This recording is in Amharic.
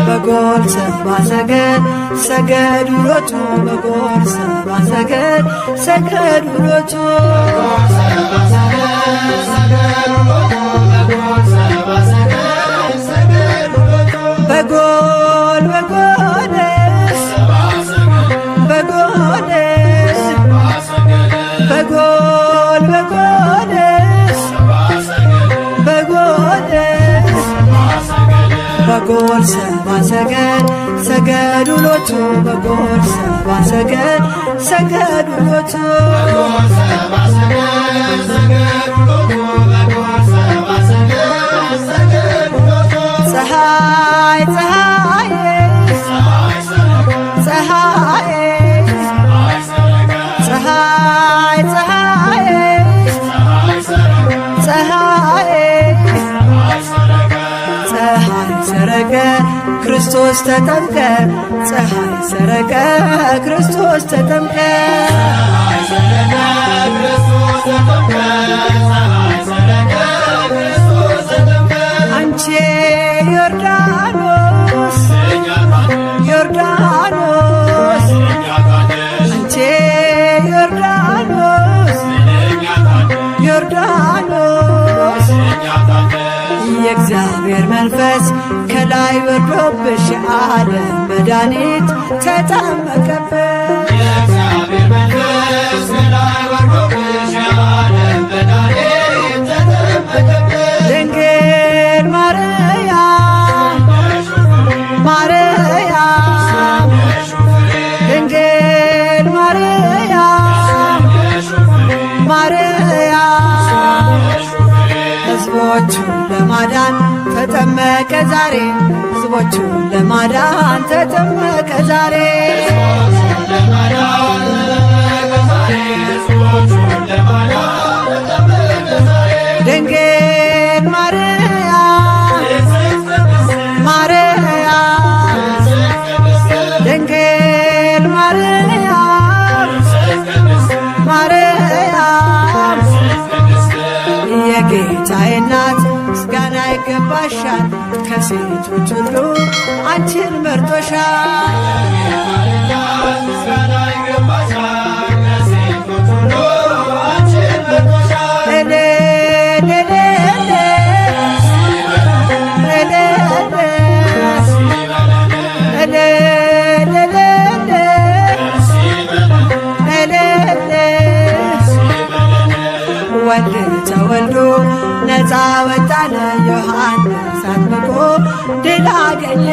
በጎል ሰብአ ሰገል ሰገዱ ሎቱ በጎል ሰብአ ሰገል ሰገዱ ሎቱ በጎል በጎል በጎል በጎል በጎል በጎል በጎል ሰብአ ሰገል ሰገዱ ሎቱ በጎል ሰብአ ሰገል ሰገዱ ሎቱ ፀሐይ ፀሐይ ፀሐይ ፀሐይ ፀሐይ ፀሐይ ፀሐይ ሰረቀ ክርስቶስ ተጠምቀ ፀሐይ ሰረቀ ክርስቶስ ተጠምቀ አንቺ ዮርዳኖስ ዮርዳኖስ አንቺ ዮርዳኖስ ዮርዳኖስ የእግዚአብሔር መንፈስ ከላይ ወርዶብሽ የዓለም መድኃኒት ተጠመቀብሽ የእግዚአብሔር መንፈስ ከላይ ወርዶብሽ የዓለም መድኃኒት ተጠመቀብሽ ድንግል ማርያም ማርያም ድንግል ማርያም ማርያም ሕዝቦቹን ለማዳን ተጠመቀ ዛሬ ሕዝቦቹን ለማዳን ተጠመቀ ዛሬ ድንግል ማርያም ማርያም ድንግል ማርያም ማርያም የጌታዬ እናት ምስጋና ይገባሻል ከሴቶች ሁሉ አንቺን መርጦሻል ወልድ ተወልዶ ነፃ ወጣነ ዮሐንስ አጥምቆ ድል አገኘ